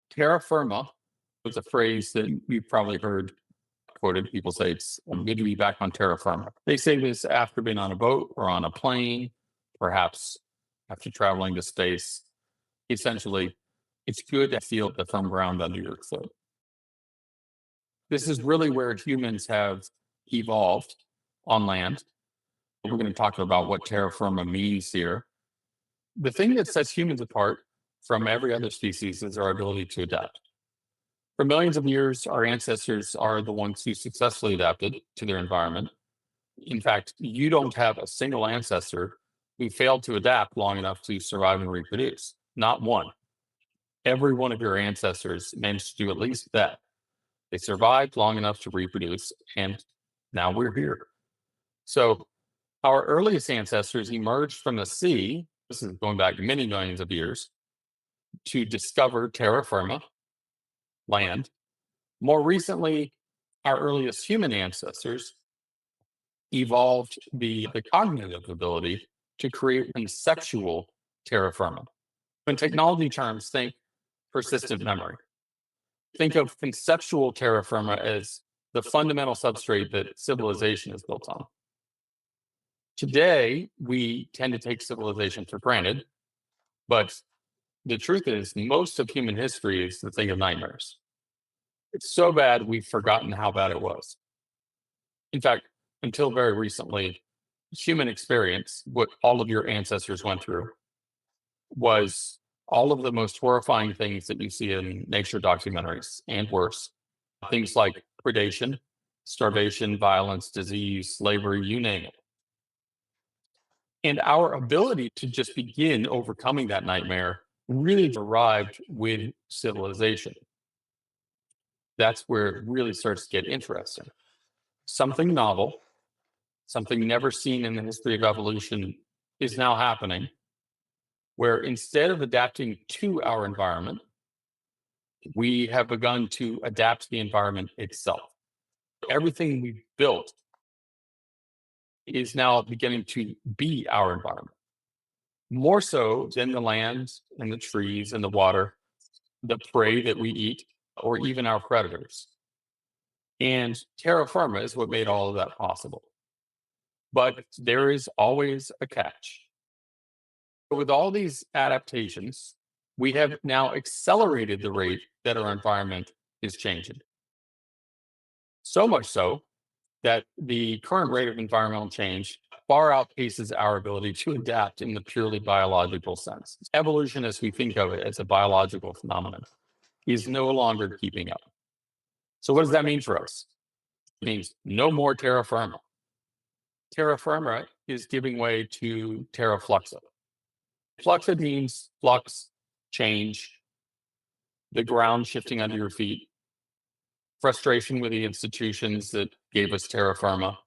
Terra Firma was a phrase that you've probably heard quoted. People say it's good to be back on terra firma. They say this after being on a boat or on a plane, perhaps after traveling to space. Essentially, it's good to feel the firm ground under your foot. This is really where humans have evolved on land. We're going to talk about what terra firma means here. The thing that sets humans apart from every other species is our ability to adapt. For millions of years, our ancestors are the ones who successfully adapted to their environment. In fact, you don't have a single ancestor who failed to adapt long enough to survive and reproduce. Not one. Every one of your ancestors managed to do at least that. They survived long enough to reproduce, and now we're here. So, our earliest ancestors emerged from the sea. This is going back many millions of years to discover terra firma, land. More recently, our earliest human ancestors evolved the cognitive ability to create conceptual terra firma. In technology terms, think persistent memory. Think of conceptual terra firma as the fundamental substrate that civilization is built on. Today, we tend to take civilization for granted, but the truth is, most of human history is the thing of nightmares. It's so bad, we've forgotten how bad it was. In fact, until very recently, human experience, what all of your ancestors went through, was all of the most horrifying things that you see in nature documentaries and worse. Things like predation, starvation, violence, disease, slavery, you name it. And our ability to just begin overcoming that nightmare really arrived with civilization. That's where it really starts to get interesting. Something novel, something never seen in the history of evolution is now happening, where instead of adapting to our environment, we have begun to adapt the environment itself. Everything we've built is now beginning to be our environment, more so than the land and the trees and the water, the prey that we eat, or even our predators. And terra firma is what made all of that possible. But there is always a catch. With all these adaptations, we have now accelerated the rate that our environment is changing. So much so that the current rate of environmental change far outpaces our ability to adapt in the purely biological sense. Evolution, as we think of it as a biological phenomenon, is no longer keeping up. So, what does that mean for us? It means no more terra firma. Terra firma is giving way to terra fluxa. Fluxa means flux, change, the ground shifting under your feet, frustration with the institutions that gave us terra firma.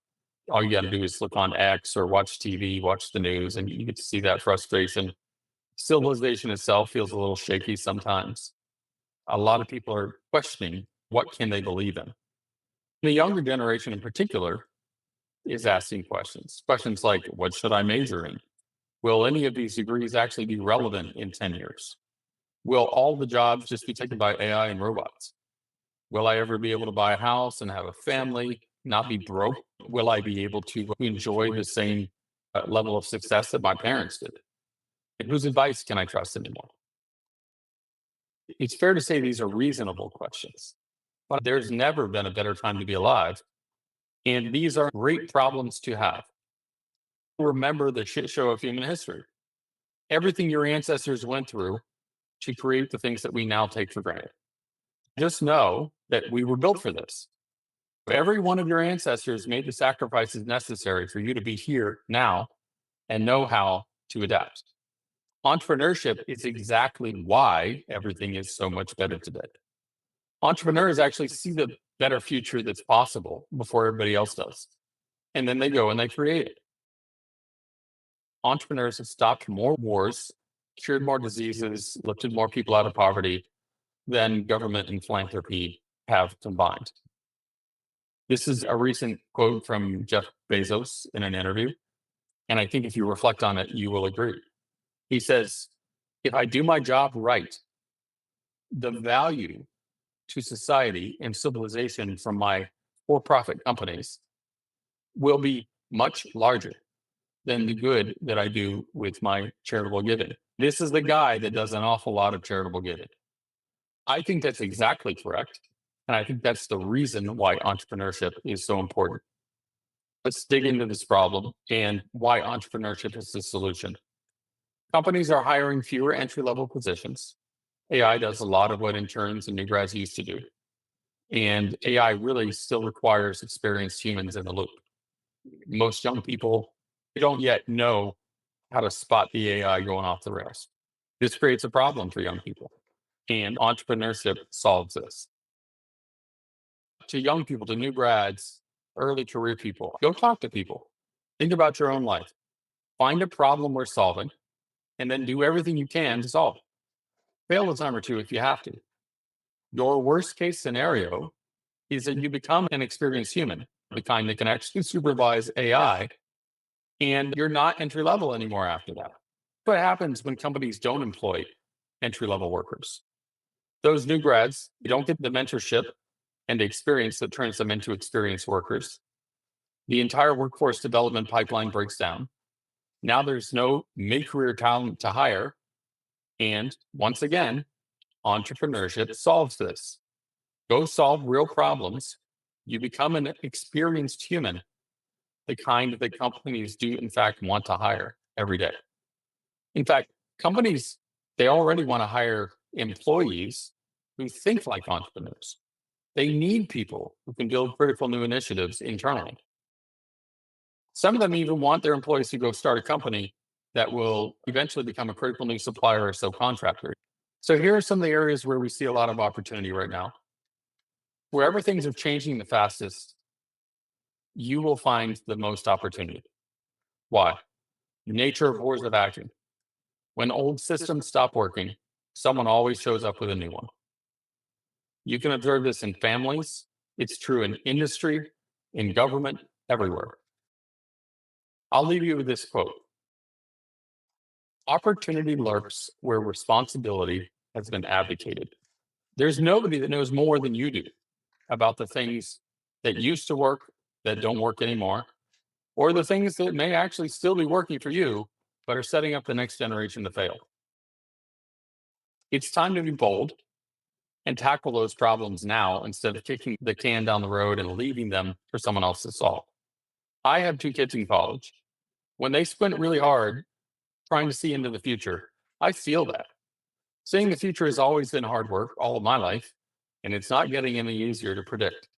All you got to do is look on X or watch TV, watch the news, and you get to see that frustration. Civilization itself feels a little shaky sometimes. A lot of people are questioning what can they believe in. The younger generation in particular is asking questions. Questions like, what should I major in? Will any of these degrees actually be relevant in 10 years? Will all the jobs just be taken by AI and robots? Will I ever be able to buy a house and have a family, not be broke? Will I be able to enjoy the same level of success that my parents did? And whose advice can I trust anymore? It's fair to say these are reasonable questions, but there's never been a better time to be alive. And these are great problems to have. Remember the shit show of human history. Everything your ancestors went through to create the things that we now take for granted. Just know that we were built for this. Every one of your ancestors made the sacrifices necessary for you to be here now and know how to adapt. Entrepreneurship is exactly why everything is so much better today. Entrepreneurs actually see the better future that's possible before everybody else does. And then they go and they create it. Entrepreneurs have stopped more wars, cured more diseases, lifted more people out of poverty than government and philanthropy have combined. This is a recent quote from Jeff Bezos in an interview. And I think if you reflect on it, you will agree. He says, if I do my job right, the value to society and civilization from my for profit companies will be much larger than the good that I do with my charitable giving. This is the guy that does an awful lot of charitable giving. I think that's exactly correct. And I think that's the reason why entrepreneurship is so important. Let's dig into this problem and why entrepreneurship is the solution. Companies are hiring fewer entry level positions. AI does a lot of what interns and new grads used to do. And AI really still requires experienced humans in the loop. Most young people don't yet know how to spot the AI going off the rails. This creates a problem for young people, and entrepreneurship solves this. To young people, to new grads, early career people, go talk to people. Think about your own life. Find a problem worth solving, and then do everything you can to solve it. Fail a time or two if you have to. Your worst case scenario is that you become an experienced human, the kind that can actually supervise AI, and you're not entry level anymore after that. What happens when companies don't employ entry level workers? Those new grads, you don't get the mentorship and the experience that turns them into experienced workers. The entire workforce development pipeline breaks down. Now there's no mid career talent to hire. And once again, entrepreneurship solves this. Go solve real problems. You become an experienced human, the kind that companies do, in fact, want to hire every day. In fact, companies, they already want to hire employees who think like entrepreneurs. They need people who can build critical new initiatives internally. Some of them even want their employees to go start a company that will eventually become a critical new supplier or subcontractor. So here are some of the areas where we see a lot of opportunity right now. Wherever things are changing the fastest, you will find the most opportunity. Why? Nature abhors the vacuum. When old systems stop working, someone always shows up with a new one. You can observe this in families. It's true in industry, in government, everywhere. I'll leave you with this quote. Opportunity lurks where responsibility has been abdicated. There's nobody that knows more than you do about the things that used to work that don't work anymore, or the things that may actually still be working for you, but are setting up the next generation to fail. It's time to be bold and tackle those problems now instead of kicking the can down the road and leaving them for someone else to solve. I have two kids in college. When they squint really hard trying to see into the future, I feel that. Seeing the future has always been hard work all of my life, and it's not getting any easier to predict.